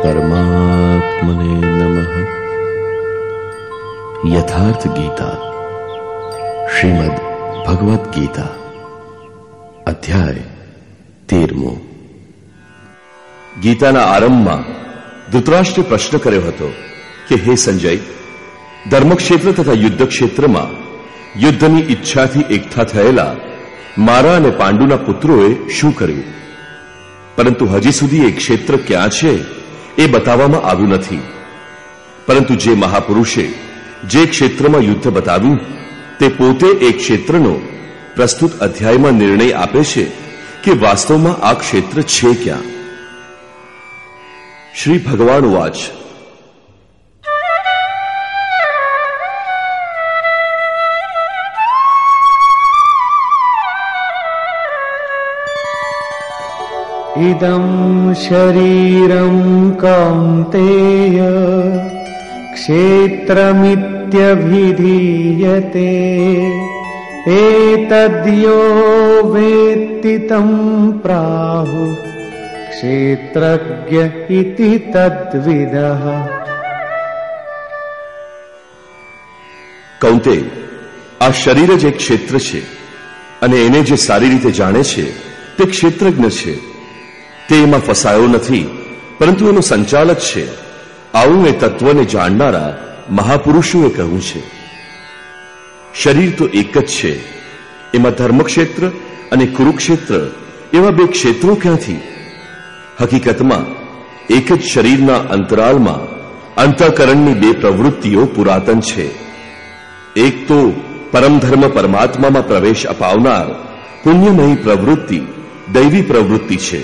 परमात्मने नमः। यथार्थ गीता श्रीमद् भगवद गीता अध्याय 13। ગીતાના આરંભમાં ધૃતરાષ્ટ્રે પ્રશ્ન કર્યો હતો કે હે સંજય, ધર્મક્ષેત્ર તથા યુદ્ધ ક્ષેત્રમાં યુદ્ધની ઈચ્છાથી એકઠા થયેલા મારા અને પાંડુના પુત્રોએ શું કર્યું? પરંતુ હજી સુધી એ ક્ષેત્ર ક્યાં છે એ બતાવવામાં આવ્યું નથી. પરંતુ જે મહાપુરુષે જે ક્ષેત્રમાં યુદ્ધ બતાવ્યું તે પોતે એ ક્ષેત્રનો પ્રસ્તુત અધ્યાયમાં નિર્ણય આપે છે કે વાસ્તવમાં આ ક્ષેત્ર છે ક્યાં. શ્રી ભગવાન વાચ, इदं शरीरं कौन्तेय क्षेत्रमित्यभिधीयते एतद्यो वेत्ति तं प्राहुः क्षेत्रज्ञ इति तद्विदः. કૌંતે, આ શરીર જ એક ક્ષેત્ર છે અને એને જે સારી રીતે જાણે છે તે ક્ષેત્રજ્ઞ છે. તે એમાં ફસાયો નથી, પરંતુ એનો સંચાલક છે. આવું એ તત્વને જાણનારા મહાપુરુષોએ કહ્યું છે. શરીર તો એક જ છે, એમાં ધર્મક્ષેત્ર અને કુરુક્ષેત્ર એવા બે ક્ષેત્રો ક્યાંથી? હકીકતમાં એક જ શરીરના અંતરાલમાં અંતઃકરણની બે પ્રવૃત્તિઓ પુરાતન છે. એક તો પરમધર્મ પરમાત્મામાં પ્રવેશ અપાવનાર પુણ્યમયી પ્રવૃત્તિ દૈવી પ્રવૃત્તિ છે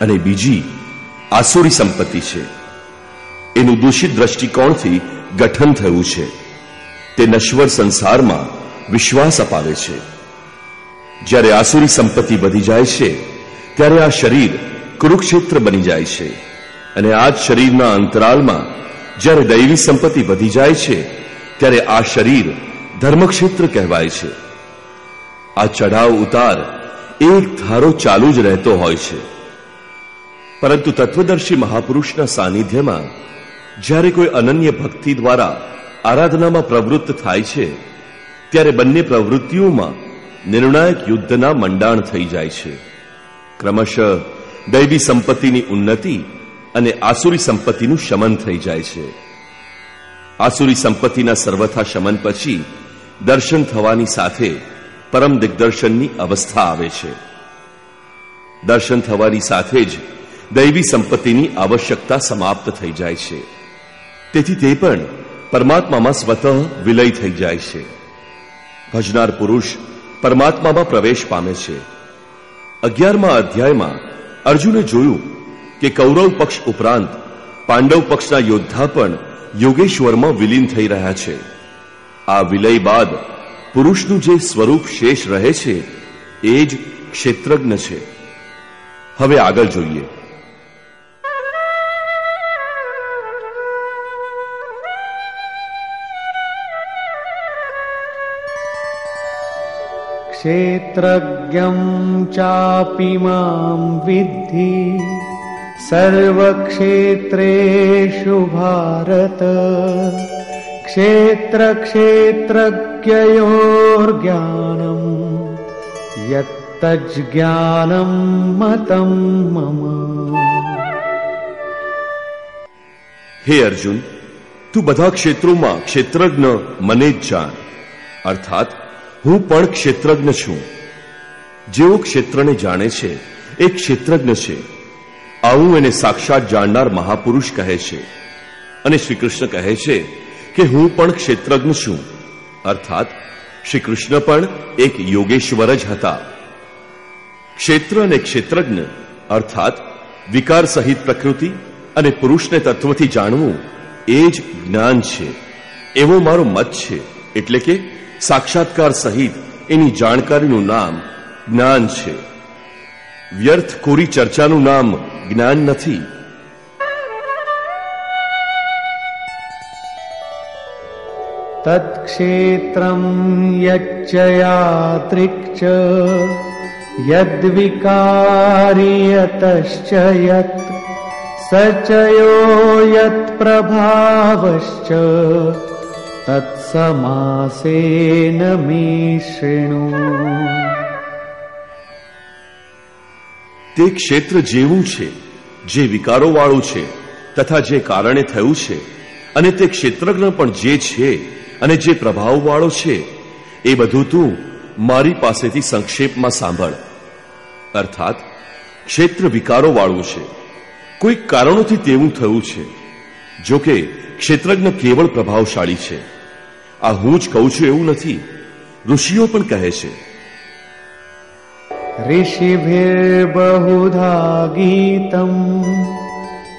અને બીજી આસુરી સંપત્તિ છે. એનું દૂષિત દ્રષ્ટિકોણથી ગઠન થયું છે. તે નશ્વર સંસારમાં વિશ્વાસ અપાવે છે. જ્યારે આસુરી સંપત્તિ વધી જાય છે ત્યારે આ શરીર કુરુક્ષેત્ર બની જાય છે અને આ જ શરીરના અંતરાલમાં જ્યારે દૈવી સંપત્તિ વધી જાય છે ત્યારે આ શરીર ધર્મક્ષેત્ર કહેવાય છે. આ ચઢાવ ઉતાર એક ધારો ચાલુ જ રહેતો હોય છે. પરંતુ તત્વદર્શી મહાપુરુષના સાનિધ્યમાં જ્યારે કોઈ અનન્ય ભક્તિ દ્વારા આરાધનામાં પ્રવૃત્ત થાય છે ત્યારે બંને પ્રવૃત્તિઓમાં નિર્ણાયક યુદ્ધના મંડાણ થઈ જાય છે. ક્રમશઃ દૈવી સંપત્તિની ઉન્નતિ અને આસુરી સંપત્તિનું શમન થઈ જાય છે. આસુરી સંપત્તિના સર્વથા શમન પછી દર્શન થવાની સાથે પરમ દિગ્દર્શનની અવસ્થા આવે છે. દર્શન થવાની સાથે જ દૈવી સંપત્તિની આવશ્યકતા સમાપ્ત થઈ જાય છે. તેથી તે પણ પરમાત્મામાં સ્વતઃ વિલય થઈ જાય છે. ભજનાર પુરુષ પરમાત્મામાં પ્રવેશ પામે છે. 11મા અધ્યાયમાં અર્જુને જોયું કે કૌરવ પક્ષ ઉપરાંત પાંડવ પક્ષના યોદ્ધા પણ યોગેશ્વરમાં વિલીન થઈ રહ્યા છે. આ વિલય બાદ પુરુષનું જે સ્વરૂપ શેષ રહે છે એ જ ક્ષેત્રજ્ઞ છે. હવે આગળ જોઈએ. क्षेत्रज्ञं चापि मां विद्धि सर्वक्षेत्रेषु भारत क्षेत्रक्षेत्रज्ञयोर्ज्ञानं यत्तज्ज्ञानं मतं मम. હે અર્જુન, તું બધા ક્ષેત્રોમાં ક્ષેત્રજ્ઞ મને જ જાણ, અર્થાત હું પણ ક્ષેત્રજ્ઞ છું. જેઓ ક્ષેત્રને જાણે છે એ ક્ષેત્રજ્ઞ છે. આવું એને સાક્ષાત જાણનાર મહાપુરુષ કહે છે. અને શ્રી કૃષ્ણ કહે છે કે હું પણ ક્ષેત્રજ્ઞ છું, અર્થાત શ્રી કૃષ્ણ પણ એક યોગેશ્વર જ હતા. ક્ષેત્ર અને ક્ષેત્રજ્ઞ અર્થાત વિકાર સહિત પ્રકૃતિ અને પુરુષને તત્વથી જાણવું એ જ જ્ઞાન છે, એવો મારો મત છે. એટલે કે સાક્ષાત્કાર સહિત એની જાણકારીનું નામ જ્ઞાન છે. વ્યર્થ કોરી ચર્ચાનું નામ જ્ઞાન નથી. તત્ક્ષેત્રં યચ્ચ યાત્રિક્ચ યદ્વિકારી યતશ્ચ યત સચયો યત પ્રભાવશ્ચ તત્સમાસેન મે શૃણુ. તે ક્ષેત્ર જેવું છે જે વિકારોવાળું છે તથા જે કારણે થયું છે, અને તે ક્ષેત્રજ્ઞ પણ જે છે અને જે પ્રભાવવાળો છે, એ બધું તું મારી પાસેથી સંક્ષેપમાં સાંભળ. અર્થાત ક્ષેત્ર વિકારોવાળું છે, કોઈક કારણોથી તેવું થયું છે. જો કે ક્ષેત્રજ્ઞ કેવળ પ્રભાવશાળી છે. આ હું જ કહું છું એવું નથી, ઋષિઓ પણ કહે છે. ऋषिभिर्बहुधा गीतम्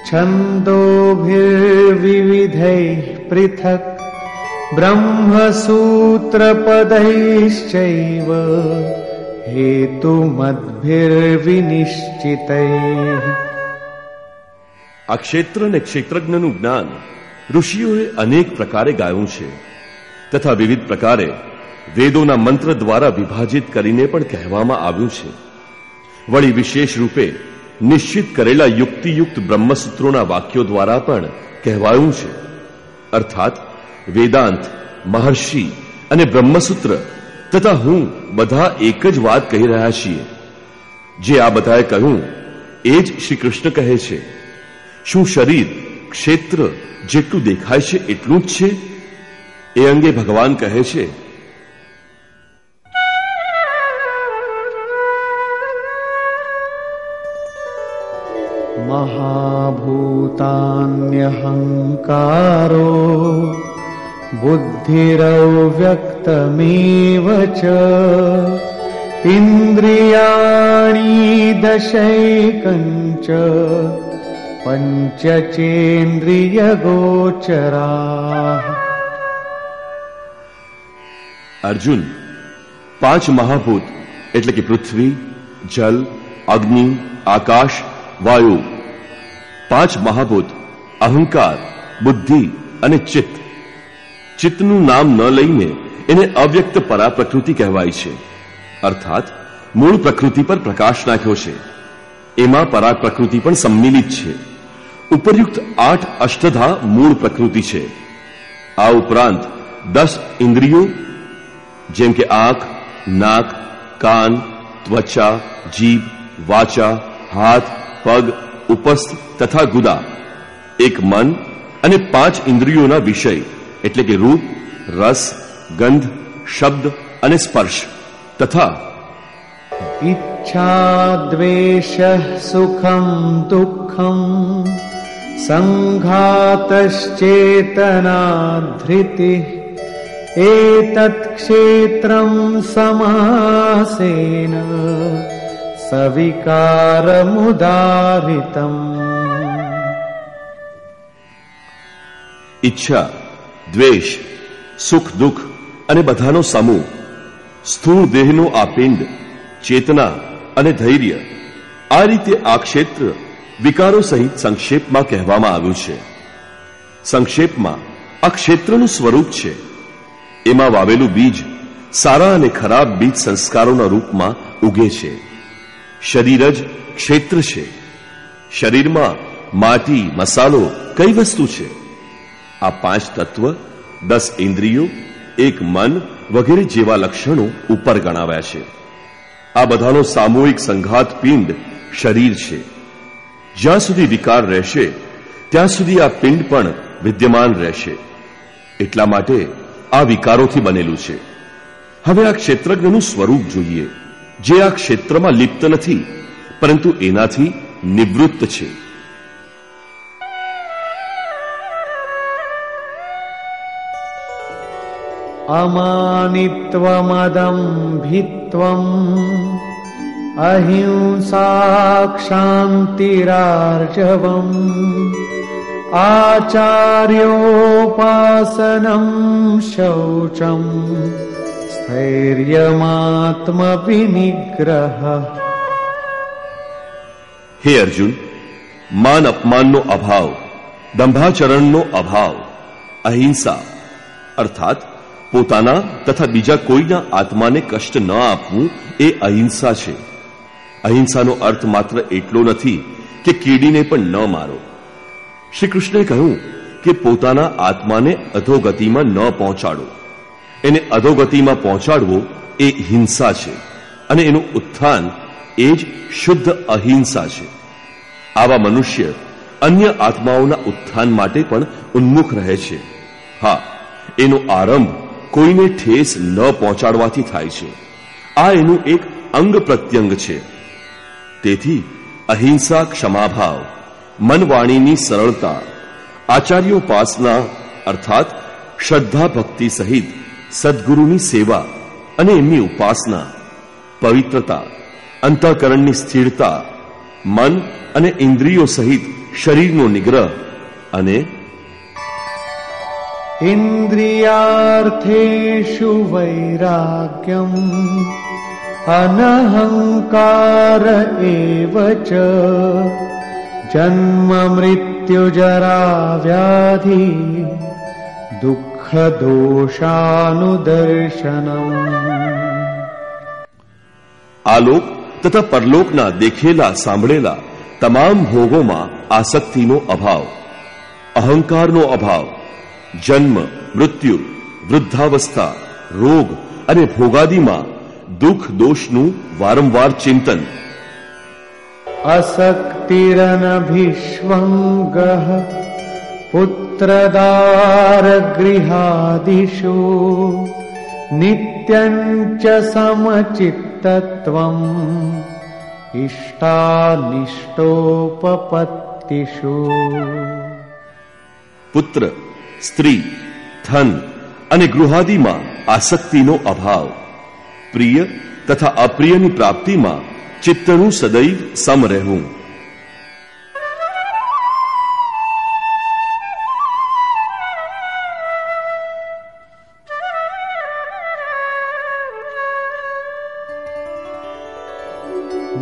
छन्दोभिर्विविधैः पृथक् ब्रह्मसूत्रपदैश्चैव हेतुमद्भिर्विनिश्चितैः. આ ક્ષેત્ર અને ક્ષેત્રજ્ઞનું જ્ઞાન ઋષિઓએ અનેક પ્રકારે ગાયું છે, તથા વિવિધ પ્રકારે વેદોના મંત્ર દ્વારા વિભાજિત કરીને પણ કહેવામાં આવ્યું છે. વળી વિશેષ રૂપે નિશ્ચિત કરેલા યુક્તિયુક્ત બ્રહ્મસૂત્રોના વાક્યો દ્વારા પણ કહેવાયું છે. અર્થાત વેદાંત, મહર્ષિ અને બ્રહ્મસૂત્ર તથા હું બધા એક જ વાત કહી રહ્યા છીએ. જે આ બધાએ કહ્યું એ જ શ્રી કૃષ્ણ કહે છે. શું શરીર ક્ષેત્ર જેટલું દેખાય છે એટલું જ છે? એ અંગે ભગવાન કહે છે, મહાભૂતાન્યહંકારો બુદ્ધિરવ્યક્તમેવ ચ ઇન્દ્રિયાણિ દશૈકંચ પંચચેન્દ્રિયગોચરાઃ. અર્જુન, 5 મહાભૂત એટલે કે પૃથ્વી, જલ, અગ્નિ, આકાશ, વાયુ, 5 મહાભૂત અહંકાર, બુદ્ધિ અને ચિત્ત. ચિત્તનું નામ ન લઈને એને અવ્યક્ત પરા પ્રકૃતિ કહેવાય છે. અર્થાત મૂળ પ્રકૃતિ પર પ્રકાશ નાખ્યો છે. એમાં પરા પ્રકૃતિ પણ સંમિલિત છે. ઉપરયુક્ત 8 અષ્ટધા મૂળ પ્રકૃતિ છે. આ ઉપરાંત 10 ઇન્દ્રિયો જેમ કે આંખ, નાક, કાન, ત્વચા, જીભ, વાચા, હાથ, પગ, ઉપસ્થ તથા ગુદા, એક મન અને 5 ઇન્દ્રિયોના વિષય એટલે કે રૂપ, રસ, ગંધ, શબ્દ અને સ્પર્શ તથા ઈચ્છા, દ્વેષ, સુખમ દુઃખમ સંઘાતશ્ચેતના ધૃતિ એતત્ ક્ષેત્રમ સમાસેન સવિકારમુદારિતમ. ઈચ્છા, દ્વેષ, સુખ દુઃખ અને બધાનો સમૂહ, સ્થૂળ દેહનો આ પિંડ, ચેતના અને ધૈર્ય, આ રીતે આ ક્ષેત્ર વિકારો સહિત સંક્ષેપમાં કહેવામાં આવ્યું છે. સંક્ષેપમાં આ ક્ષેત્રનું સ્વરૂપ છે. એમાં વાવેલું બીજ સારા અને ખરાબ બીજ સંસ્કારોના રૂપમાં ઉગે છે. શરીર જ ક્ષેત્ર છે. શરીરમાં માટી, મસાલો કઈ વસ્તુ છે? આ 5 તત્વ, 10 ઇન્દ્રિયો, એક મન વગેરે જેવા લક્ષણો ઉપર ગણાવ્યા છે. આ બધાનો સામૂહિક સંઘાત પિંડ શરીર છે. જ્યાં સુધી વિકાર રહેશે ત્યાં સુધી આ પિંડ પણ વિદ્યમાન રહેશે. એટલા માટે આ વિકારોથી બનેલું છે. હવે આ ક્ષેત્રજ્ઞનું સ્વરૂપ જોઈએ, જે આ ક્ષેત્રમાં લિપ્ત નથી પરંતુ એનાથી નિવૃત્ત છે. અમાનિત્વમદંભિત્વમ અહિંસા ક્ષાંતિરાર્જવમ આચાર્યોપાસનમ શૌચમ સ્થૈર્યમાત્મવિનિગ્રહ. હે અર્જુન, માન અપમાનનો અભાવ, દંભાચરણનો અભાવ, અહિંસા અર્થાત પોતાના તથા બીજા કોઈના આત્માને કષ્ટ ન આપવું એ અહિંસા છે. અહિંસાનો અર્થ માત્ર એટલો નથી કે કીડીને પણ ન મારો, શ્રી કૃષ્ણે કહ્યું કે પોતાના આત્માને અધોગતિમાં ન પહોંચાડો. એને અધોગતિમાં પહોંચાડવો એ હિંસા છે અને એનું ઉત્થાન એ જ શુદ્ધ અહિંસા છે. આવા મનુષ્ય અન્ય આત્માઓના ઉત્થાન માટે પણ ઉન્મુખ રહે છે. હા, એનો આરંભ કોઈને ઠેસ ન પહોંચાડવાથી થાય છે. આ એનું એક અંગ પ્રત્યંગ છે. તેથી અહિંસા, ક્ષમાભાવ, મનવાણીની સરળતા, આચાર્યોપાસના અર્થાત શ્રદ્ધા ભક્તિ સહિત સદગુરુની સેવા અને એમની ઉપાસના, પવિત્રતા, અંતઃકરણની સ્થિરતા, મન અને ઇન્દ્રિયો સહિત શરીરનો નિગ્રહ અને ઇન્દ્રિયાર્થેષુ વૈરાગ્યમ અનહંકાર એવ ચ જન્મ મૃત્યુ જરા વ્યાધિ દુઃખ દોષાનુદર્શનમ. આલોક તથા પરલોકના દેખેલા સાંભળેલા તમામ ભોગોમાં આસક્તિનો અભાવ, અહંકારનો અભાવ, જન્મ, મૃત્યુ, વૃદ્ધાવસ્થા, રોગ અને ભોગાદિમાં દુઃખ દોષનું વારંવાર ચિંતન. અસક્તિરનભિષ્વંગઃ પુત્રદાર ગૃહાદિષુ નિત્યં ચ સમચિત્તત્વં ઇષ્ટાનિષ્ટોપપત્તિષુ. પુત્ર, સ્ત્રી, ધન અને ગૃહાદિમાં આસક્તિનો અભાવ, પ્રિય તથા અપ્રિયની પ્રાપ્તિમાં ચિત્તનું સદૈવ સમ રહેવું.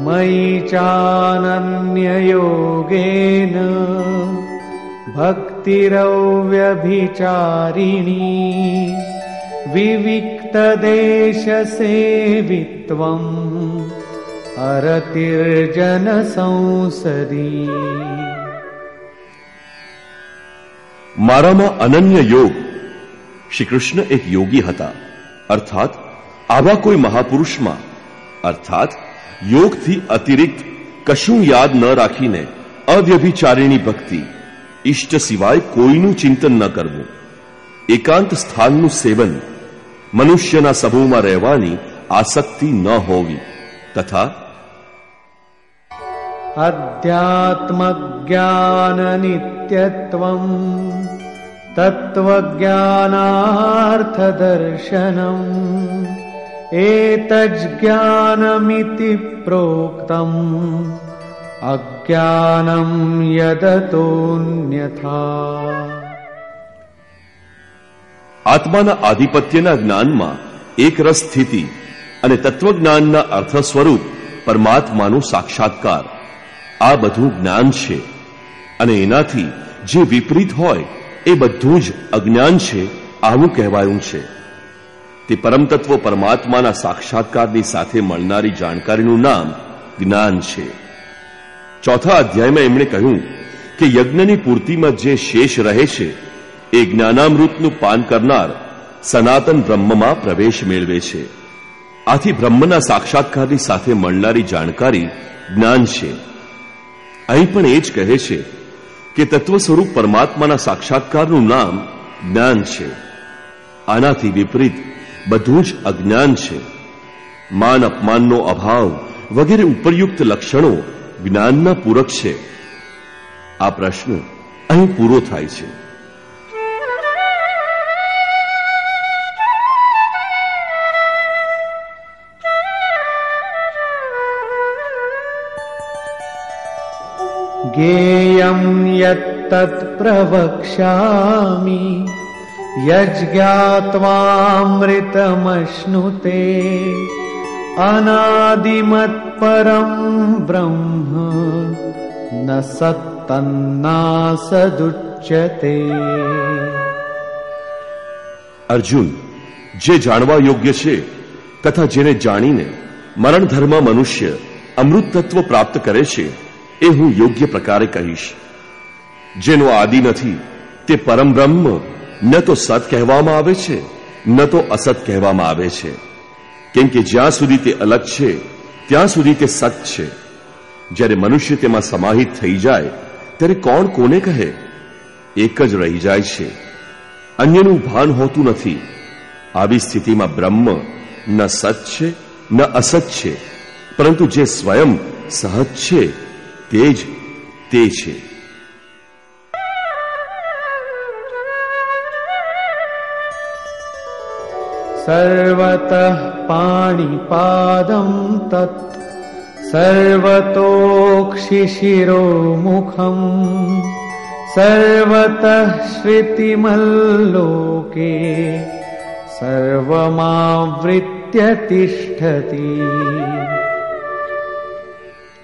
મયિ ચાનન્યયોગેન ભક્તિરવ્યભિચારિણી વિવિક્તદેશસેવિત્વં અરતિર્જન સંસદી. મારામાં અનન્ય યોગ. શ્રી કૃષ્ણ એક યોગી હતા, અર્થાત આવા કોઈ મહાપુરુષમાં, અર્થાત યોગથી અતિરિક્ત કશું યાદ ન રાખીને અવ્યભિચારીણી ભક્તિ, ઇષ્ટ સિવાય કોઈનું ચિંતન ન કરવું, એકાંત સ્થાનનું સેવન, મનુષ્યના સમૂહમાં રહેવાની આસક્તિ ન હોવી તથા અધ્યાત્મજ્ઞાન નિત્યત્વં તત્વજ્ઞાનાર્થદર્શનમ એતજ્ઞાનમિતિ પ્રોક્તમ અજ્ઞાનમ યદતોન્યથા. આત્માના આધિપત્યના જ્ઞાનમાં એકરસ સ્થિતિ અને તત્વજ્ઞાનના અર્થ સ્વરૂપ પરમાત્માનું સાક્ષાત્કાર, આ બધું જ્ઞાન છે. અને એનાથી જે વિપરીત હોય એ બધું જ અજ્ઞાન છે, આવું કહેવાયું છે. તે પરમતત્વ પરમાત્માના સાક્ષાત્કારની સાથે મળનારી જાણકારીનું નામ જ્ઞાન છે. ચોથા અધ્યાયમાં એમણે કહ્યું કે યજ્ઞની પૂર્તિમાં જે શેષ રહે છે એ જ્ઞાનામૃતનું પાન કરનાર સનાતન બ્રહ્મમાં પ્રવેશ મેળવે છે. આથી બ્રહ્મના સાક્ષાત્કારની સાથે મળનારી જાણકારી જ્ઞાન છે. અહીં પણ એ જ કહે છે કે તત્વ સ્વરૂપ પરમાત્માના સાક્ષાત્કારનું નામ જ્ઞાન છે. આનાથી વિપરીત બધું જ અજ્ઞાન છે. માન અપમાનનો અભાવ વગેરે ઉપરયુક્ત લક્ષણો જ્ઞાનના પૂરક છે. આ પ્રશ્ન અહીં પૂરો થાય છે. જ્ઞેયં યત્તત્ પ્રવક્ષ્યામિ યજ્ઞાત્વામૃતમશ્નુતે અનાદિમત પરમ બ્રહ્મ ન સત્તન્નાસદુચ્યતે. અર્જુન, જે જાણવા યોગ્ય છે તથા જેને જાણીને મરણ ધર્મ મનુષ્ય અમૃત તત્વ પ્રાપ્ત કરે છે એ હું યોગ્ય પ્રકારે કહીશ. જેનો આદિ નથી તે પરમ બ્રહ્મ ન તો સત કહેવામાં આવે છે ન તો અસત કહેવામાં આવે છે, કેમ કે જ્યાં સુધી તે અલગ છે ત્યાં સુધી તે સત છે. જ્યારે મનુષ્ય તેમાં સમાહિત થઈ જાય ત્યારે કોણ કોને કહે? એક જ રહી જાય છે, અન્યનું ભાન હોતું નથી. આવી સ્થિતિમાં બ્રહ્મ ન સત છે ન અસત છે, પરંતુ જે સ્વયં સહજ છે તે જ તે છે. સર્વતઃ પાણિપાદં તત્ સર્વતોક્ષિશિરોમુખં સર્વતઃ શ્રુતિમલ્લોકે સર્વમાવૃત્ય તિષ્ઠતિ.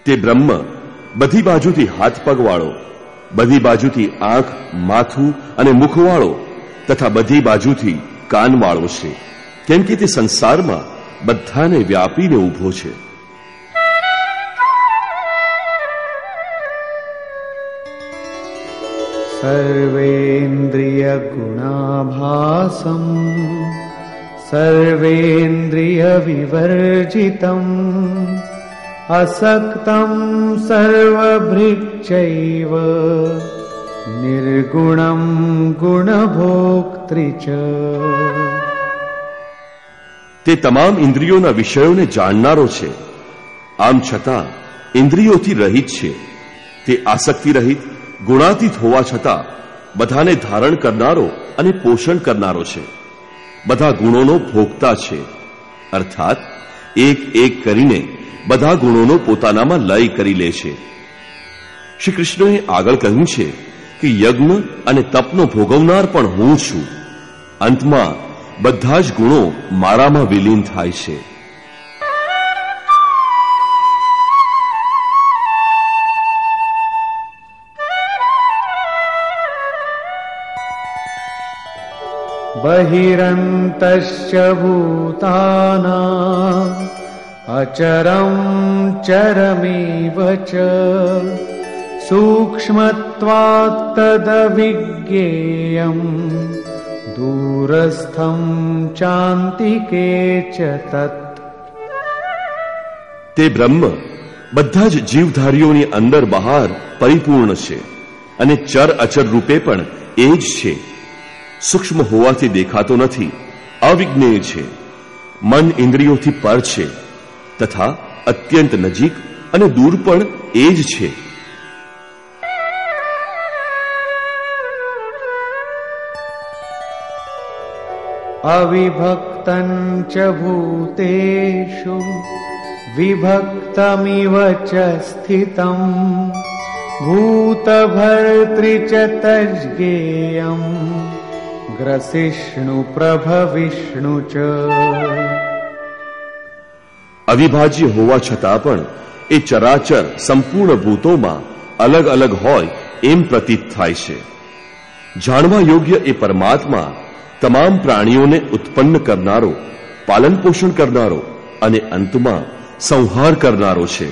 તે બ્રહ્મ બધી બાજુથી હાથ પગ વાળો, બધી બાજુથી આંખ, માથું અને મુખ વાળો તથા બધી બાજુથી કાન વાળો છે, કેમ કે તે સંસારમાં બધાને વ્યાપીને ઊભો છે. સર્વેન્દ્રિય ગુણાભાસં સર્વેન્દ્રિય વિવર્જિતં અસક્તં સર્વભૃક્ષૈવ નિર્ગુણં ગુણભોક્તૃ ચ. તે તમામ ઇન્દ્રિયોના વિષયોને જાણનારો છે, આમ છતાં ઇન્દ્રિયોથી રહિત છે. તે આસક્તિ રહિત, ગુણાતીત હોવા છતાં બધાને ધારણ કરનારો અને પોષણ કરનારો છે. બધા ગુણોનો ભોગતા છે, અર્થાત એક એક કરીને બધા ગુણોનો પોતાનામાં લય કરી લે છે. શ્રી કૃષ્ણએ આગળ કહ્યું છે કે યજ્ઞ અને તપનો ભોગવનાર પણ હું છું. અંતમાં બધા જ ગુણો મારામાં વિલીન થાય છે. બહિરંતશ્ચ ભૂતાનાં અચરં ચરમેવ ચ સૂક્ષ્મત્વાત્ તદવિજ્ઞેયં દૂરસ્થં ચાન્તિકે ચ તત્. તે બ્રહ્મ બધા જ જીવધારીઓની અંદર બહાર પરિપૂર્ણ છે અને ચર અચર રૂપે પણ એ જ છે. સૂક્ષ્મ હોવાથી દેખાતો નથી, અવિજ્ઞેય છે. મન ઇન્દ્રિયોથી પર છે તથા અત્યંત નજીક અને દૂર પણ એ જ છે. અવિભક્તં ચ ભૂતેષુ વિભક્તમિવ ચ સ્થિતં ભૂતભર્તૃ ચ તજ્ઞેયં ગ્રસિષ્ણુ પ્રભવિષ્ણુ ચ. અવિભાજ્ય હોવા છતાં પણ એ ચરાચર સંપૂર્ણ ભૂતોમાં અલગ અલગ હોય એમ પ્રતીત થાય છે. જાણવા યોગ્ય એ પરમાત્મા તમામ પ્રાણીઓને ઉત્પન્ન કરનારો, પાલન પોષણ કરનારો અને અંતમાં સંહાર કરનારો છે.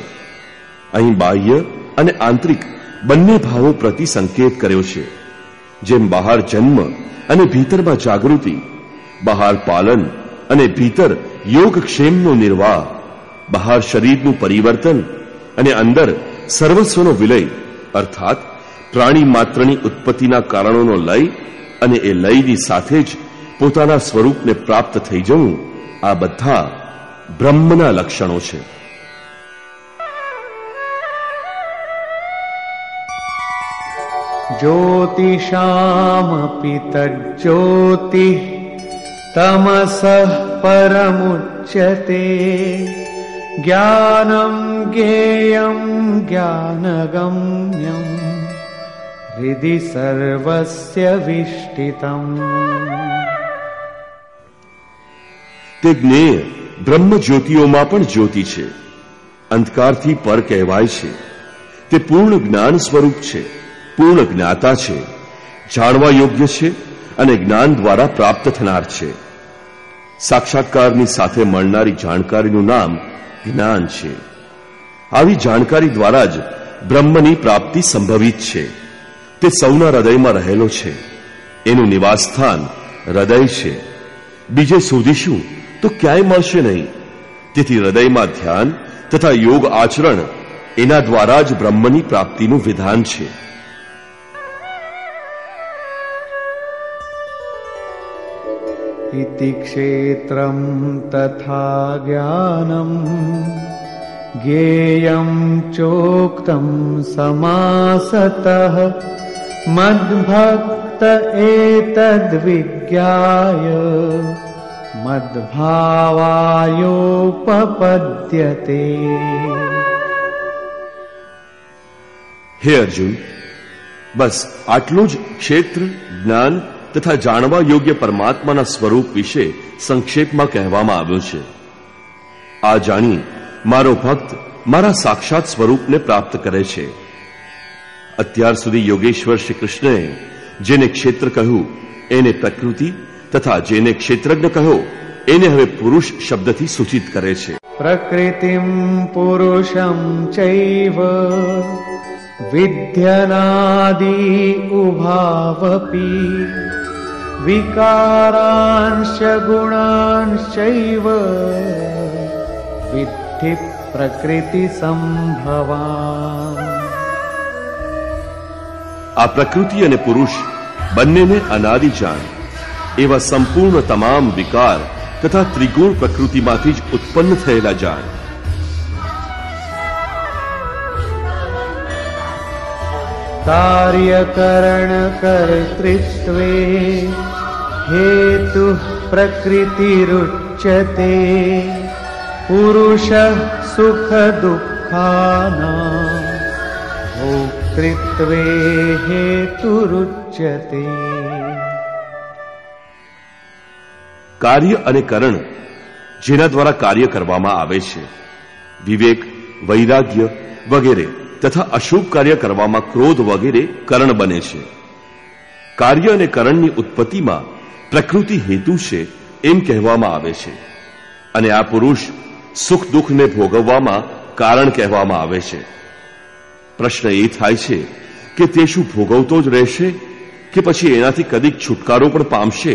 અહીં બાહ્ય અને આંતરિક બંને ભાવો પ્રતિ સંકેત કર્યો છે. જેમ બહાર જન્મ અને ભીતરમાં જાગૃતિ, બહાર પાલન અને ભીતર યોગક્ષેમનો નિર્વાહ, બહાર શરીરનું પરિવર્તન અને અંદર સર્વસ્વનો વિલય, અર્થાત પ્રાણી માત્રની ઉત્પત્તિના કારણોનો લય અને એ લયની સાથે જ પોતાના સ્વરૂપને પ્રાપ્ત થઈ જવું, આ બધા બ્રહ્મના લક્ષણો છે. જ્યોતિષામપિ તજ્જોતિઃ તમસઃ પરમુચ્યતે જ્ઞાનં જ્ઞેયં જ્ઞાનગમ્યં હૃદિ સર્વસ્ય વિષ્ઠિતં. તે જ્ઞેય બ્રહ્મ જ્યોતિઓમાં પણ જ્યોતિ છે, અંધકારથી પર કહેવાય છે. તે પૂર્ણ જ્ઞાન સ્વરૂપ છે, પૂર્ણ જ્ઞાતા છે, જાણવા યોગ્ય છે અને જ્ઞાન દ્વારા પ્રાપ્ત થનાર છે. સાક્ષાત્કારની સાથે મળનારી જાણકારીનું નામ જ્ઞાન છે. આવી જાણકારી દ્વારા જ બ્રહ્મની પ્રાપ્તિ સંભવિત છે તે સૌના હૃદયમાં રહેલો છે. એનું નિવાસસ્થાન હૃદય છે. બીજે શોધીશું તો ક્યાંય મળશે નહીં. તેથી હૃદયમાં ધ્યાન તથા યોગ આચરણ એના દ્વારા જ બ્રહ્મની પ્રાપ્તિનું વિધાન છે. इति क्षेत्रं तथा ज्ञानं ज्ञेयं चोक्तं समासतः मद्भक्त एतद्विज्ञाय मद्भावायोपपद्यते. હે અર્જુન, બસ આટલું જ ક્ષેત્ર, જ્ઞાન તથા જાણવા યોગ્ય પરમાત્માના સ્વરૂપ વિશે સંક્ષેપમાં કહેવામાં આવ્યું છે. આ જાણી મારો ભક્ત મારા સાક્ષાત સ્વરૂપને પ્રાપ્ત કરે છે. અત્યાર સુધી યોગેશ્વર શ્રી કૃષ્ણએ જેને ક્ષેત્ર કહ્યું એને પ્રકૃતિ તથા જેને ક્ષેત્રજ્ઞ કહ્યો એને હવે પુરુષ શબ્દથી સૂચિત કરે છે. પ્રકૃતિમ પુરુષમ ચૈવ વિદ્યનાદિ ઉભાવપી વિકારાંશ ગુણાંશ્ચૈવ વિદ્ધિ પ્રકૃતિ સંભવાન. આ પ્રકૃતિ અને પુરુષ બંનેને અનાદિ જાણ. એવા સંપૂર્ણ તમામ વિકાર તથા ત્રિગુણ પ્રકૃતિમાંથી જ ઉત્પન્ન થયેલા જાણ. કાર્યકરણ કર્તૃત્વે હેતુ પ્રકૃતિરુચ્યતે પુરુષ સુખ દુઃખાનાં ભોક્તૃત્વે હેતુરુચ્યતે. કાર્ય અને કરણ જેના દ્વારા કાર્ય કરવામાં આવે છે, વિવેક, વૈરાગ્ય વગેરે તથા અશુભ કાર્ય કરવામાં ક્રોધ વગેરે કરણ બને છે. કાર્ય અને કરણની ઉત્પત્તિમાં પ્રકૃતિ હેતુ છે એમ કહેવામાં આવે છે. અને આ પુરુષ સુખ દુઃખને ભોગવવામાં કારણ કહેવામાં આવે છે. પ્રશ્ન એ થાય છે કે તે શું ભોગવતો જ રહેશે કે પછી એનાથી કદીક છુટકારો પણ પામશે?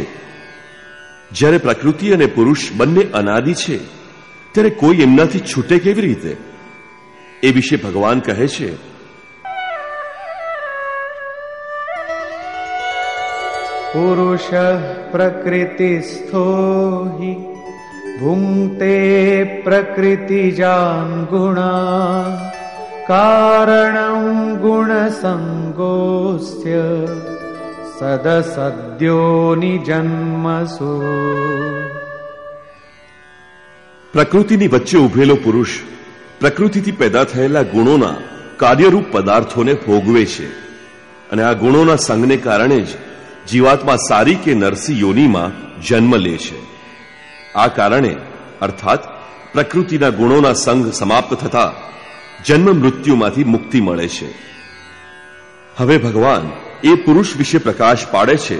જ્યારે પ્રકૃતિ અને પુરુષ બંને અનાદિ છે ત્યારે કોઈ એમનાથી છૂટે કેવી રીતે? એ વિશે ભગવાન કહે છે, પુરુષ પ્રકૃતિસ્થો હિ ભુંક્તે પ્રકૃતિજાન ગુણા કારણં ગુણસંગોસ્ય સદસદ્યોનિ જન્મસુ. પ્રકૃતિની વચ્ચે ઉભેલો પુરુષ પ્રકૃતિથી પેદા થયેલા ગુણોના કાર્યરૂપ પદાર્થોને ભોગવે છે અને આ ગુણોના સંગને કારણે જ જીવાત્મા સારી કે નરસી યોનિમાં જન્મ લે છે. આ કારણે અર્થાત પ્રકૃતિના ગુણોના સંગ સમાપ્ત થતા જન્મ મૃત્યુમાંથી મુક્તિ મળે છે. હવે ભગવાન એ પુરુષ વિશે પ્રકાશ પાડે છે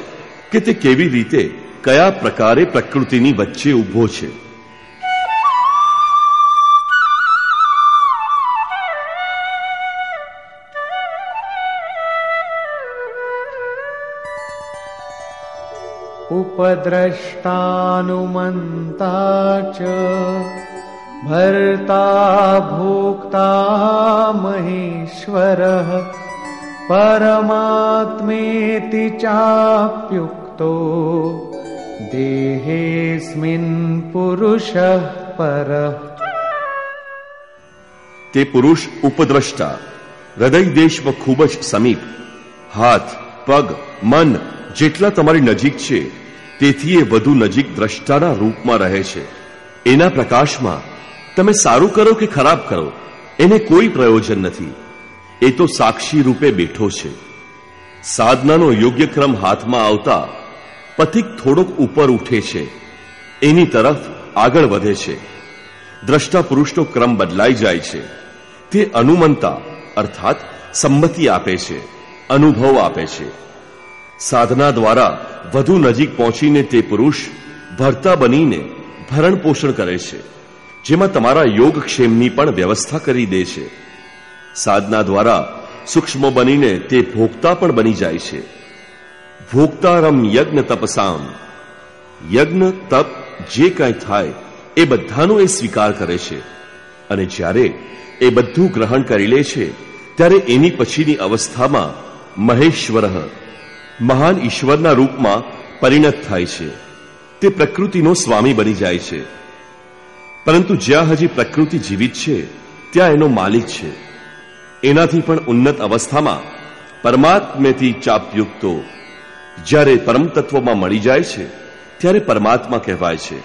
કે તે કેવી રીતે, કયા પ્રકારે પ્રકૃતિની વચ્ચે ઊભો છે. ઉપદ્રષ્ટાનુમંતા ચ ભર્તા ભોક્તા મહેશ્વરઃ પરમાત્મેતિ ચાપ્યુક્તો દેહેસ્મિન પુરુષઃ પરઃ. તે પુરુષ ઉપદ્રષ્ટા, હૃદય દેશમાં ખૂબ જ સમીપ, હાથ, પગ, મન જેટલા તમારી નજીક છે તેથી એ વધુ નજીક દ્રષ્ટાના રૂપમાં રહે છે. એના પ્રકાશમાં તમે સારું કરો કે ખરાબ કરો એને કોઈ પ્રયોજન નથી. એ તો સાક્ષી રૂપે બેઠો છે. સાધનાનો યોગ્ય ક્રમ હાથમાં આવતા પથિક થોડોક ઉપર ઉઠે છે, એની તરફ આગળ વધે છે. દ્રષ્ટા પુરુષનો ક્રમ બદલાઈ જાય છે. તે અનુમંતા અર્થાત સંમતિ આપે છે, અનુભવ આપે છે. સાધના દ્વારા વધુ નજીક પહોંચીને તે પુરુષ ભરતા બનીને ભરણ પોષણ કરે છે, જેમાં તમારા યોગક્ષેમની પણ વ્યવસ્થા કરી દે છે. સાધના દ્વારા સૂક્ષ્મ બનીને તે ભોગતા પણ બની જાય છે. ભોગતારમ યજ્ઞ તપસામ, યજ્ઞ તપ જે કાંઈ થાય એ બધાનો એ સ્વીકાર કરે છે, અને જ્યારે એ બધું ગ્રહણ કરી લે છે ત્યારે એની પછીની અવસ્થામાં મહેશ્વર, મહાન ઈશ્વરના રૂપમાં પરિણત થાય છે. તે પ્રકૃતિનો સ્વામી બની જાય છે. પરંતુ જ્યાં હજી પ્રકૃતિ જીવિત છે ત્યાં એનો માલિક છે. એનાથી પણ ઉન્નત અવસ્થામાં પરમાત્મેથી ચાપ્યુક્તો, જ્યારે પરમ તત્વમાં મળી જાય છે ત્યારે પરમાત્મા કહેવાય છે.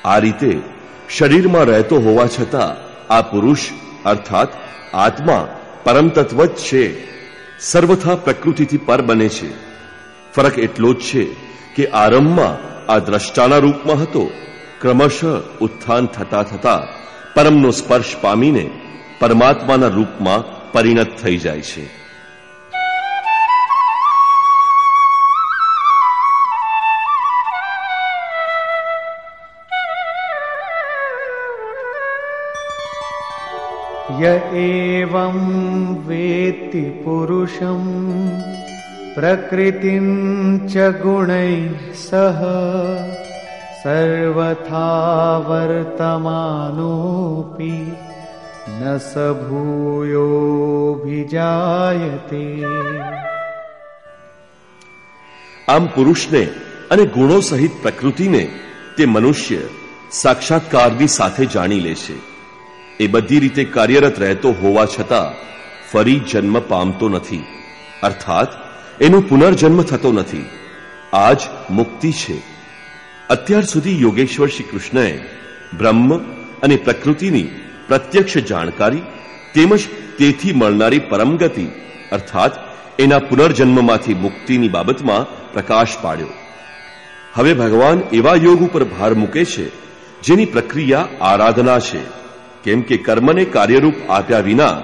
આ રીતે શરીરમાં રહેતો હોવા છતાં આ પુરુષ અર્થાત આત્મા પરમ તત્વ જ છે, સર્વથા પ્રકૃતિથી પર બને છે. ફરક એટલો જ છે કે આરંભમાં આ દ્રષ્ટાના રૂપમાં હતો, ક્રમશઃ ઉત્થાન થતા થતા પરમનો સ્પર્શ પામીને પરમાત્માના રૂપમાં પરિણત થઈ જાય છે. ય એવં વેત્તિ પુરુષં પ્રકૃતિં ચ ગુણૈઃ સહ સર્વથા વર્તમાનોપી ન સ ભૂયોऽભિજાયતે. આમ પુરુષને અને ગુણો સહિત પ્રકૃતિને તે મનુષ્ય સાક્ષાત્કારની સાથે જાણી લે છે. એ બધી રીતે કાર્યરત રહેતો હોવા છતાં ફરી જન્મ પામતો નથી, અર્થાત એનો પુનર્જન્મ થતો નથી. આ જ મુક્તિ છે. અત્યાર સુધી યોગેશ્વર શ્રી કૃષ્ણએ બ્રહ્મ અને પ્રકૃતિની પ્રત્યક્ષ જાણકારી તેમજ તેથી મળનારી પરમગતિ અર્થાત એના પુનર્જન્મમાંથી મુક્તિની બાબતમાં પ્રકાશ પાડ્યો. હવે ભગવાન એવા યોગ ઉપર ભાર મૂકે છે જેની પ્રક્રિયા આરાધના છે, કેમ કે કર્મને કાર્યરૂપ આપ્યા વિના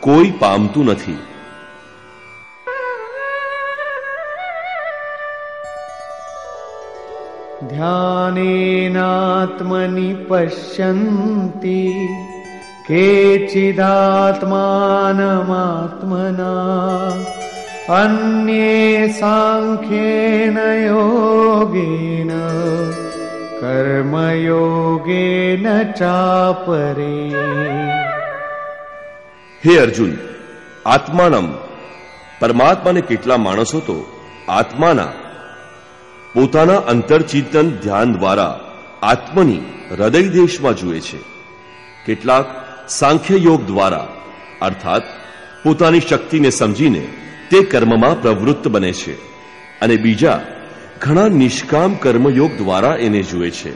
કોઈ પામતું નથી. ધ્યાનેનાત્મનિ પશ્યન્તિ કેચિદાત્માનમાત્મના અન્યે સાંખ્યેન યોગેન કર્મયોગેન ચાપરે. હે અર્જુન, આત્માનમ પરમાત્માને કેટલા માણસો તો આત્માના પોતાના અંતરચિંતન ધ્યાન દ્વારા આત્મની હૃદય દેશમાં જુએ છે. કેટલાક સાંખ્ય યોગ દ્વારા અર્થાત પોતાની શક્તિને સમજીને તે કર્મમાં પ્રવૃત્ત બને છે, અને બીજા ઘણા નિષ્કામ કર્મયોગ દ્વારા એને જુએ છે.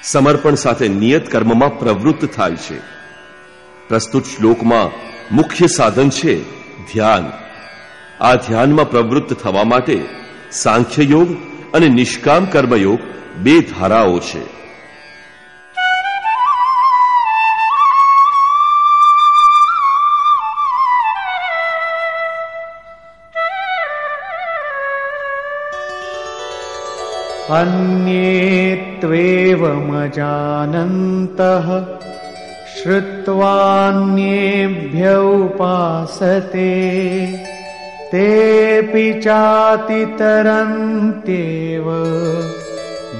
સમર્પણ સાથે નિયત કર્મમાં પ્રવૃત્ત થાય છે. પ્રસ્તુત શ્લોકમાં મુખ્ય સાધન છે ધ્યાન. આ ધ્યાનમાં પ્રવૃત્ત થવા માટે સાંખ્ય યોગ અને નિષ્કામ કર્મયોગ બે ધારાઓ છે. અન્યે ત્વેવમજાનन्तઃ શ્રુત્વાન્યેભ્ય ઉપાસતે તેપિ ચાતિતરન્ત્યેવ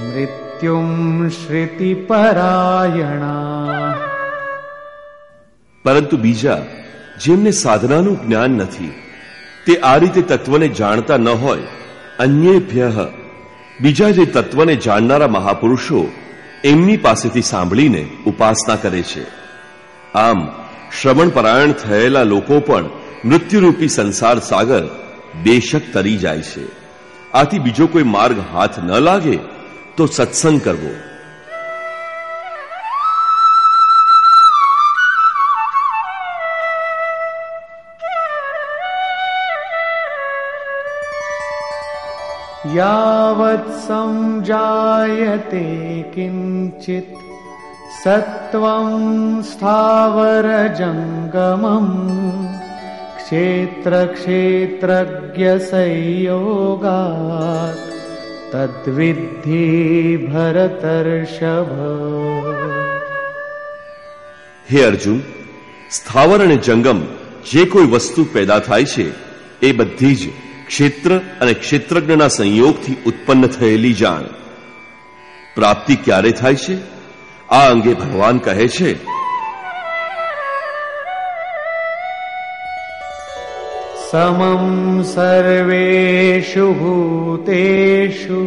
મૃત્યું શ્રુતિપરાયણા. પરંતુ બીજા જેમને સાધનાનું જ્ઞાન નથી, તે આ રીતે તત્વને જાણતા ન હોય, અન્યેભ્ય બીજા જે તત્વને જાણનારા મહાપુરુષો એમની પાસેથી સાંભળીને ઉપાસના કરે છે. આમ શ્રવણ પરાયણ થયેલા લોકો પણ મૃત્યુરૂપી સંસાર સાગર બેશક તરી જાય છે. આથી બીજો કોઈ માર્ગ હાથ ન લાગે તો સત્સંગ કરવો. યાવત સમજાયતે કિંચિત સત્વં સ્થાવર જંગમં ક્ષેત્ર ક્ષેત્રજ્ઞ સંયોગાત તદ્વિદ્ધિ ભરતર્ષભ. હે અર્જુન, સ્થાવર અને જંગમ જે કોઈ વસ્તુ પેદા થાય છે એ બધી જ ક્ષેત્ર અને ક્ષેત્રજ્ઞના સંયોગથી ઉત્પન્ન થયેલી જાણ. પ્રાપ્તિ ક્યારે થાય છે આ અંગે ભગવાન કહે છે, સમમ સર્વેષુ ભૂતેષુ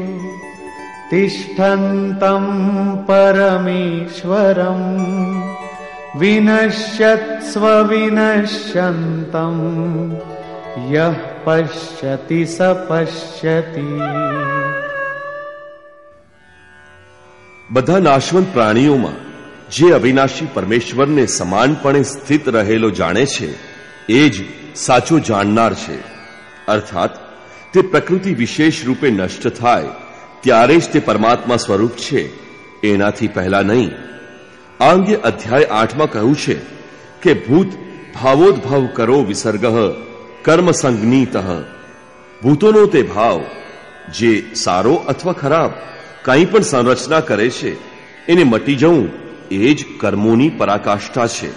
તિષ્ઠન્તં પરમેશ્વરં વિનશ્યત્સ્વ વિનશ્યન્તં યઃ પશ્યતિ સ પશ્યતિ. બધા નાશવંત પ્રાણીઓમાં જે અવિનાશી પરમેશ્વરને સમાનપણે સ્થિત રહેલો જાણે છે એ જ સાચો જાણનાર છે. અર્થાત તે પ્રકૃતિ વિશેષ રૂપે નષ્ટ થાય ત્યારે જ તે પરમાત્મા સ્વરૂપ છે, એનાથી પહેલા નહીં. આ અંગે અધ્યાય 8માં કહ્યું છે કે ભૂત ભાવોદ્ભવ કરો વિસર્ગ કર્મ સંજ્ઞિત. ભૂતોનો તે ભાવ જે સારો અથવા ખરાબ કંઈ પણ સંરચના કરે છે એને મટી જવું એ જ કર્મોની પરાકાષ્ઠા છે.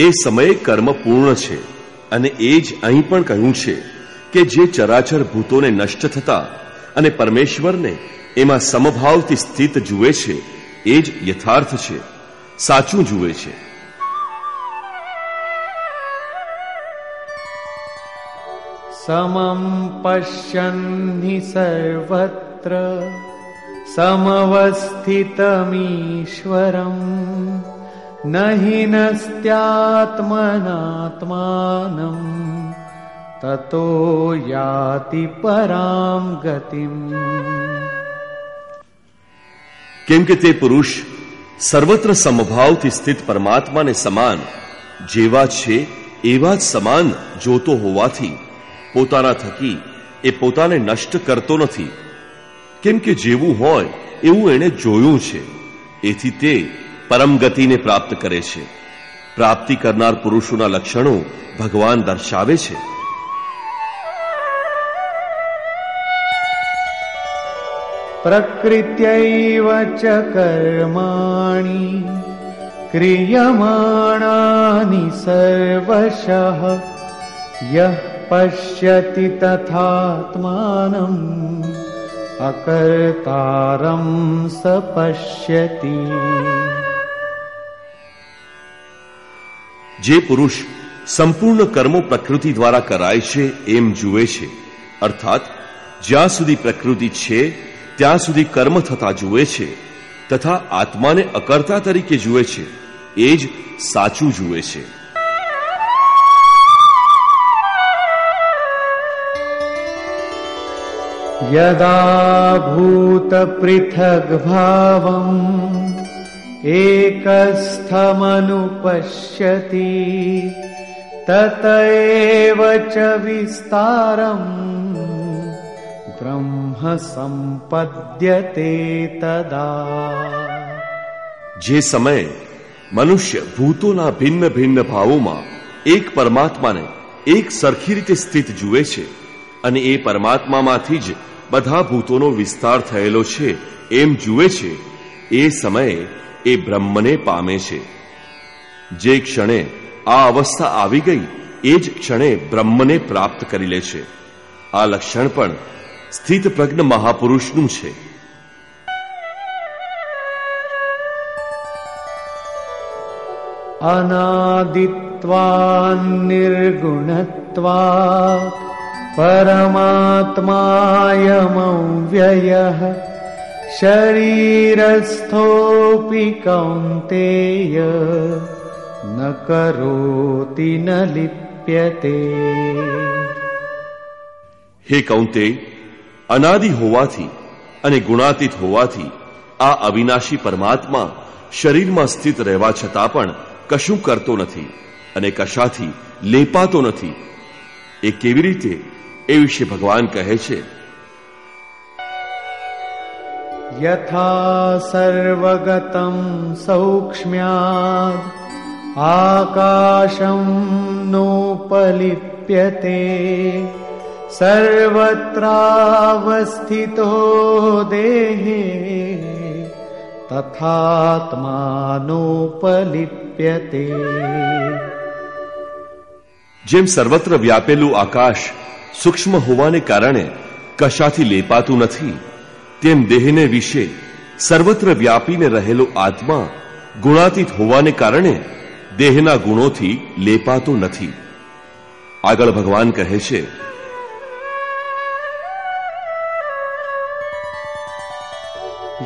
એ સમયે કર્મ પૂર્ણ છે અને એ જ અહીં પણ કહ્યું છે કે જે ચરાચર ભૂતોને નષ્ટ થતા અને પરમેશ્વરને એમાં સમભાવથી સ્થિત જુએ છે એ જ યથાર્થ છે, સાચું જુએ છે. સમમ પશ્યન્ હિ સર્વત્ર સમવસ્થિતમીશ્વરં નહિ નસ્ત્યાત્મનાત્માનં તતો યાતિ પરામ ગતિમ. કેમ કે તે પુરુષ સર્વત્ર સમભાવથી સ્થિત પરમાત્માને સમાન જેવા છે એવા જ સમાન જોતો હોવાથી પોતાના થકી એ પોતાને નષ્ટ કરતો નથી. કેમ કે જેવું હોય એવું એણે જોયું છે, એથી તે પરમ ગતિને પ્રાપ્ત કરે છે. પ્રાપ્તિ કરનાર પુરુષોના લક્ષણો ભગવાન દર્શાવે છે. પ્રકૃત્યૈવ ચ કર્માણિ ક્રિયમાણાનિ સર્વશઃ યઃ પશ્યતિ તથાત્માનં અકર્તારં સ પશ્યતિ. જે પુરુષ સંપૂર્ણ કર્મો પ્રકૃતિ દ્વારા કરાય છે એમ જુએ છે, અર્થાત જ્યાં સુધી પ્રકૃતિ છે ત્યાં સુધી કર્મ થતા જુએ છે તથા આત્માને અકર્તા તરીકે જુએ છે, એ જ સાચું જુએ છે. યદા ભૂત પૃથગ ભાવં એકસ્થમનુપશ્યતિ તત એવ ચ વિસ્તારં બ્રહ્મ સંપદ્યતે તદા. જે સમયે મનુષ્ય ભૂતોના ભિન્ન ભિન્ન ભાવોમાં એક પરમાત્માને એક સરખી રીતે સ્થિત જુએ છે અને એ પરમાત્મામાંથી જ બધા ભૂતોનો વિસ્તાર થયેલો છે એમ જુએ છે, એ સમયે એ બ્રહ્મને પામે છે. જે ક્ષણે આ અવસ્થા આવી ગઈ એ જ ક્ષણે બ્રહ્મને પ્રાપ્ત કરી લે છે. આ લક્ષણ પણ સ્થિત પ્રજ્ઞ મહાપુરુષનું છે. અનાદિત્વાન નિર્ગુણત્વાત પરમાત્માયમવ્યયઃ શરીરસ્થોપી કૌન્તેય ન કરોતિ ન લિપ્યતે. હે કૌંતેય, અનાદિ હોવાથી અને ગુણાતીત હોવાથી આ અવિનાશી પરમાત્મા શરીરમાં સ્થિત રહેવા છતાં પણ કશું કરતો નથી અને કશાથી લેપાતો નથી. એ કેવી રીતે એ વિશે ભગવાન કહે છે, યથા સર્વગતં સૌક્ષ્મ્યાદ આકાશં નોપલિપ્યતે સર્વત્રાવસ્થિતો દેહે તથાત્માનોપલિપ્યતે. જેમ સર્વત્ર વ્યાપેલું આકાશ સૂક્ષ્મ હોવાને કારણે કશાથી લેપાતું નથી, તેમ દેહને વિશે સર્વત્ર વ્યાપીને રહેલો આત્મા ગુણાતીત હોવાને કારણે દેહના ગુણોથી લેપાતો નથી. આગળ ભગવાન કહે છે,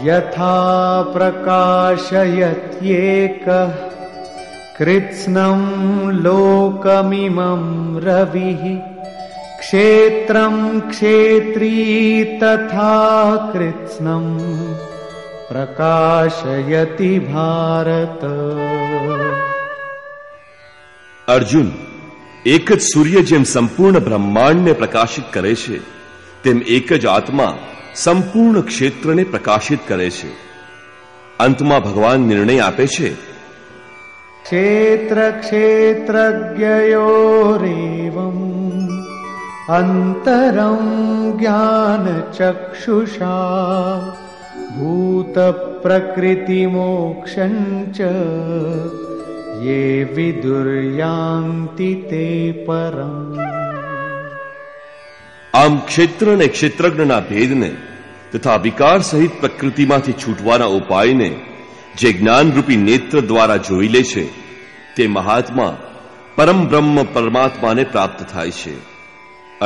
યથા પ્રકાશયત્યેકઃ કૃત્સ્નં લોકમિમં રવિઃ ક્ષેત્રં ક્ષેત્રી તથા કૃત્સ્નં પ્રકાશયતિ ભારત. અર્જુન, એક જ સૂર્ય જેમ સંપૂર્ણ બ્રહ્માંડને પ્રકાશિત કરે છે, તેમ એક જ આત્મા સંપૂર્ણ ક્ષેત્રને પ્રકાશિત કરે છે. અંતમાં ભગવાન નિર્ણય આપે છે, ક્ષેત્ર ક્ષેત્રજ્ઞયોરેવં અંતરં જ્ઞાન ચક્ષુષા ભૂત પ્રકૃતિ મોક્ષં ચ યે વિદુર્યાન્તિ તે પરમ. આમ ક્ષેત્ર અને ક્ષેત્રજ્ઞના ભેદને તથા વિકાર સહિત પ્રકૃતિમાંથી છૂટવાના ઉપાયને જે જ્ઞાનરૂપી નેત્ર દ્વારા જોઈ લે છે, તે મહાત્મા પરમ બ્રહ્મ પરમાત્માને પ્રાપ્ત થાય છે.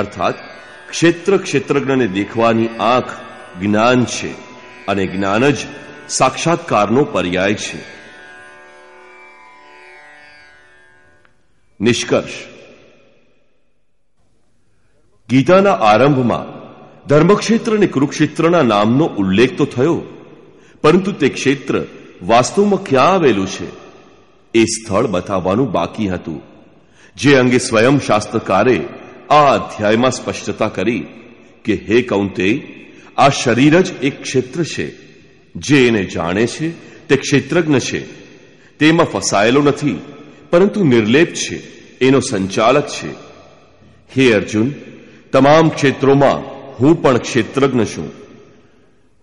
અર્થાત ક્ષેત્ર ક્ષેત્રજ્ઞને દેખવાની આંખ જ્ઞાન છે અને જ્ઞાન જ સાક્ષાત્કારનો પર્યાય છે. નિષ્કર્ષ. ગીતાના આરંભમાં ધર્મક્ષેત્ર અને કુરુક્ષેત્રના નામનો ઉલ્લેખ તો થયો, પરંતુ તે ક્ષેત્ર વાસ્તવમાં ક્યાં આવેલું છે એ સ્થળ બતાવવાનું બાકી હતું, જે અંગે સ્વયં શાસ્ત્રકારે આ અધ્યાયમાં સ્પષ્ટતા કરી કે હે કૌંતેય, આ શરીર જ એક ક્ષેત્ર છે. જે એને જાણે છે તે ક્ષેત્રજ્ઞ છે. તેમાં ફસાયેલો નથી, પરંતુ નિર્લેપ છે, એનો સંચાલક છે. હે અર્જુન, તમામ ક્ષેત્રોમાં હું પણ ક્ષેત્રજ્ઞ છું.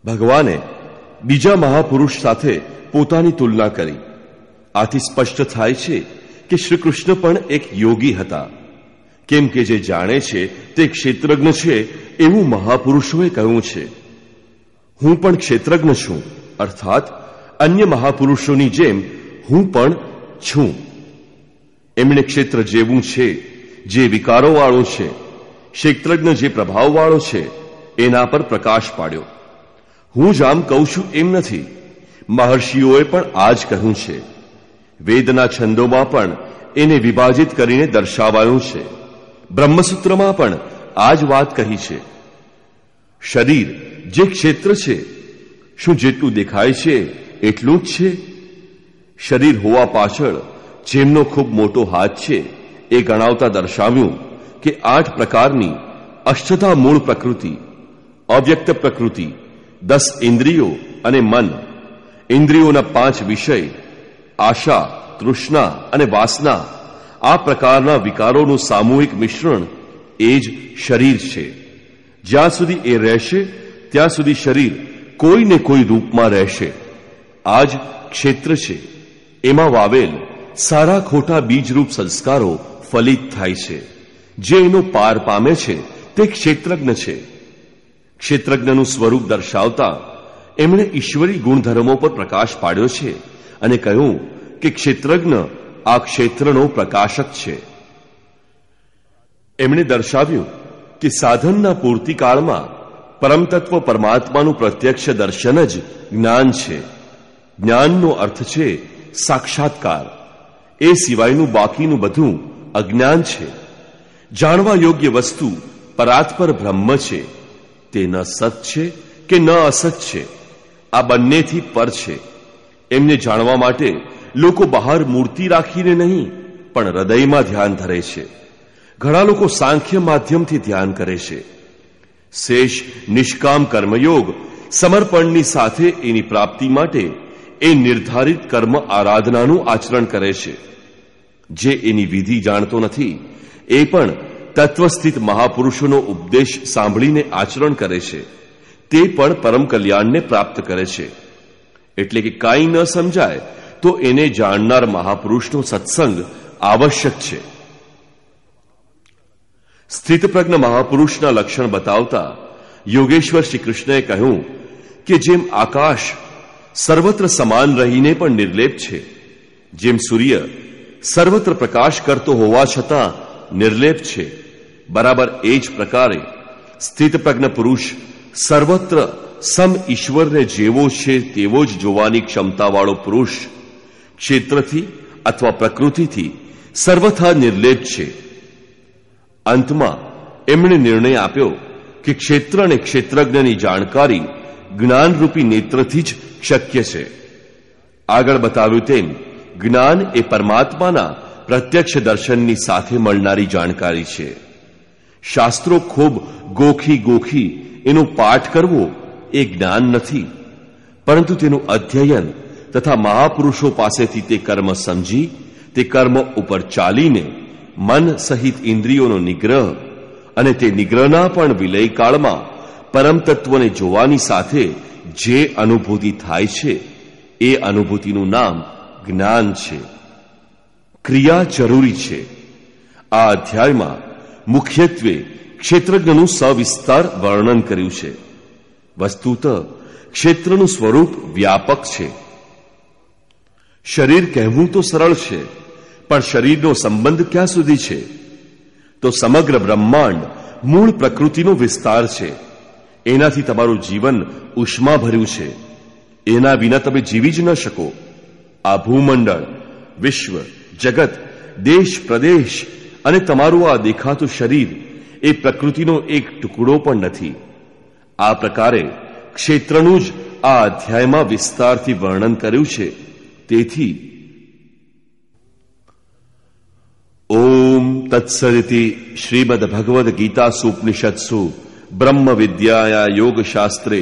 ભગવાને બીજા મહાપુરુષ સાથે પોતાની તુલના કરી. આથી સ્પષ્ટ થાય છે કે શ્રી કૃષ્ણ પણ એક યોગી હતા, કેમ કે જે જાણે છે તે ક્ષેત્રજ્ઞ છે એવું મહાપુરુષોએ કહ્યું છે. હું પણ ક્ષેત્રજ્ઞ છું, અર્થાત અન્ય મહાપુરુષોની જેમ હું પણ છું. એમણે ક્ષેત્ર જેવું છે જે વિકારોવાળું છે, ક્ષેત્રજ્ઞ જે પ્રભાવવાળો છે એના પર પ્રકાશ પાડ્યો. હું જ આમ કહું છું એમ નથી, મહર્ષિઓએ પણ આ જ કહ્યું છે. વેદના છંદોમાં પણ એને વિભાજિત કરીને દર્શાવાયું છે. બ્રહ્મસૂત્રમાં પણ આ જ વાત કહી છે. શરીર જે ક્ષેત્ર છે, શું જેટલું દેખાય છે એટલું જ છે? શરીર હોવા પાછળ જેમનો ખૂબ મોટો હાથ છે એ ગણાવતા દર્શાવ્યું કે 8 પ્રકારની અષ્ટધા મૂળ પ્રકૃતિ, અવ્યક્ત પ્રકૃતિ, 10 ઇન્દ્રિયો અને મન, ઇન્દ્રિયોના 5 વિષય, આશા, તૃષ્ણા અને વાસના, આ પ્રકારના વિકારોનું સામૂહિક મિશ્રણ એ જ શરીર છે. જ્યાં સુધી એ રહેશે ત્યાં સુધી શરીર કોઈ ને કોઈ રૂપમાં રહેશે. આ જ ક્ષેત્ર છે. એમાં વાવેલ સારા ખોટા બીજરૂપ સંસ્કારો ફલિત થાય છે. જે એનો પાર પામે છે તે ક્ષેત્રજ્ઞ છે. ક્ષેત્રજ્ઞનું સ્વરૂપ દર્શાવતા એમણે ઈશ્વરી ગુણધર્મો પર પ્રકાશ પાડ્યો છે અને કહ્યું કે ક્ષેત્રજ્ઞ આ ક્ષેત્રનો પ્રકાશક છે. એમણે દર્શાવ્યું કે સાધનના પૂર્તિકાળમાં પરમતત્વ પરમાત્માનું પ્રત્યક્ષ દર્શન જ જ્ઞાન છે. જ્ઞાનનો અર્થ છે સાક્ષાત્કાર. એ સિવાયનું બાકીનું બધું અજ્ઞાન છે. જાણવા યોગ્ય વસ્તુ પરાત્પર બ્રહ્મ છે. તે ન સત છે કે ન અસત છે, આ બંનેથી પર છે. એમને જાણવા માટે લોકો બહાર મૂર્તિ રાખીને નહીં, પણ હૃદયમાં ધ્યાન ધરે છે. ઘણા લોકો સાંખ્ય માધ્યમથી ધ્યાન કરે છે. શેષ નિષ્કામ કર્મયોગ સમર્પણની સાથે એની પ્રાપ્તિ માટે એ નિર્ધારિત કર્મ આરાધનાનું આચરણ કરે છે. જે એની વિધિ જાણતો નથી એ પણ તત્વસ્થિત મહાપુરુષોનો ઉપદેશ સાંભળીને આચરણ કરે છે. તે પણ પરમ કલ્યાણને પ્રાપ્ત કરે છે. એટલે કે કાંઈ ન સમજાય તો એને જાણનાર મહાપુરુષનો સત્સંગ આવશ્યક છે. સ્થિતપ્રજ્ઞ મહાપુરુષના લક્ષણ બતાવતા યોગેશ્વર શ્રી કૃષ્ણએ કહ્યું કે જેમ આકાશ સર્વત્ર સમાન રહીને પણ નિર્લેપ છે, જેમ સૂર્ય સર્વત્ર પ્રકાશ કરતો હોવા છતાં નિર્લેપ છે, બરાબર એ જ પ્રકારે સ્થિતપ્રજ્ઞ પુરુષ સર્વત્ર સમ ઈશ્વરને જેવો છે તેવો જ જોવાની ક્ષમતાવાળો પુરુષ ક્ષેત્રથી અથવા પ્રકૃતિથી સર્વથા નિર્લેપ છે. અંતમાં એમણે નિર્ણય આપ્યો કે ક્ષેત્ર અને ક્ષેત્રજ્ઞની જાણકારી જ્ઞાનરૂપી નેત્રથી જ શક્ય છે. આગળ બતાવ્યું તેમ જ્ઞાન એ પરમાત્માના પ્રત્યક્ષ દર્શનની સાથે મળનારી જાણકારી છે. શાસ્ત્રો ખૂબ ગોખી એનો પાઠ કરવો એ જ્ઞાન નથી, પરંતુ તેનું અધ્યયન તથા મહાપુરુષો પાસેથી તે કર્મ સમજી તે કર્મ ઉપર ચાલીને મન સહિત ઇન્દ્રિયોનો નિગ્રહ અને તે નિગ્રહના પણ વિલયકાળમાં પરમ તત્વને જોવાની સાથે જે અનુભૂતિ થાય છે એ અનુભૂતિનું નામ જ્ઞાન છે. ક્રિયા જરૂરી છે. આ અધ્યાયમાં મુખ્યત્વે ક્ષેત્રજ્ઞનું સવિસ્તાર વર્ણન કર્યું છે. વસ્તુત ક્ષેત્રનું સ્વરૂપ વ્યાપક છે. શરીર કહેવું તો સરળ છે, પણ શરીરનો સંબંધ ક્યાં સુધી છે? તો સમગ્ર બ્રહ્માંડ મૂળ પ્રકૃતિનો વિસ્તાર છે. એનાથી તમારું જીવન ઉષ્મા ભર્યું છે. એના વિના તમે જીવી જ ન શકો. આ ભૂમંડળ, વિશ્વ, જગત, દેશ, પ્રદેશ અને તમારું આ દેખાતું શરીર એ પ્રકૃતિનો એક ટુકડો પણ નથી. આ પ્રકારે ક્ષેત્રનું જ આ અધ્યાયમાં વિસ્તારથી વર્ણન કર્યું છે. તેથી ઓમ તત્સદિતિ શ્રીમદ ભગવદ ગીતાસુપનિષત્સુ બ્રહ્મ વિદ્યાયા યોગશાસ્ત્રે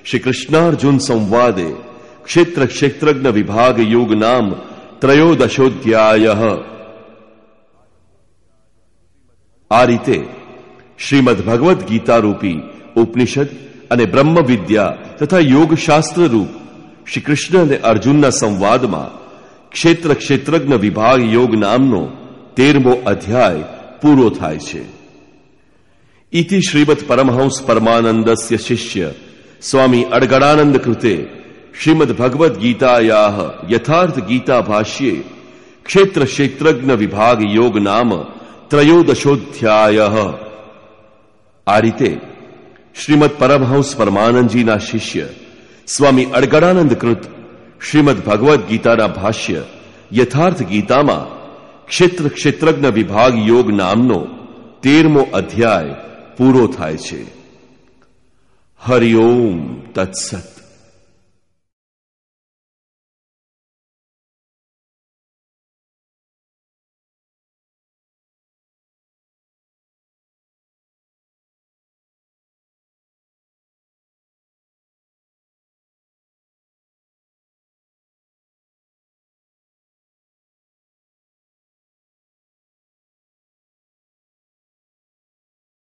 શ્રી કૃષ્ણાર્જુન સંવાદે ક્ષેત્ર ક્ષેત્રજ્ઞ વિભાગ યોગ નામ ત્રયોદશોધ્યાય. આ રીતે શ્રીમદ ભગવદ ગીતા રૂપી ઉપનિષદ અને બ્રહ્મ વિદ્યા તથા યોગશાસ્ત્ર રૂપ શ્રી કૃષ્ણ અને અર્જુનના સંવાદમાં ક્ષેત્ર ક્ષેત્રજ્ઞ વિભાગ યોગ નામનો 13મો અધ્યાય પૂરો થાય છે. ઇતિ શ્રીમદ પરમહંસ પરમાનંદસ્ય શિષ્ય સ્વામી અડગડાનંદ કૃતે શ્રીમદ ભગવદ ગીતાયાઃ યથાર્થ ગીતા ભાષ્યે ક્ષેત્ર ક્ષેત્રજ્ઞ વિભાગ યોગ નામ ત્રયોદશોધ્યાય. આ રીતે શ્રીમદ પરમહંસ પરમાનંદજીના શિષ્ય સ્વામી અડગડાનંદ કૃત શ્રીમદ ભગવદ ગીતાના ભાષ્ય યથાર્થ ગીતામાં ક્ષેત્ર ક્ષેત્રજ્ઞ વિભાગ યોગ નામનો 13મો અધ્યાય પૂરો થાય છે. હરિ ઓમ તત્સત.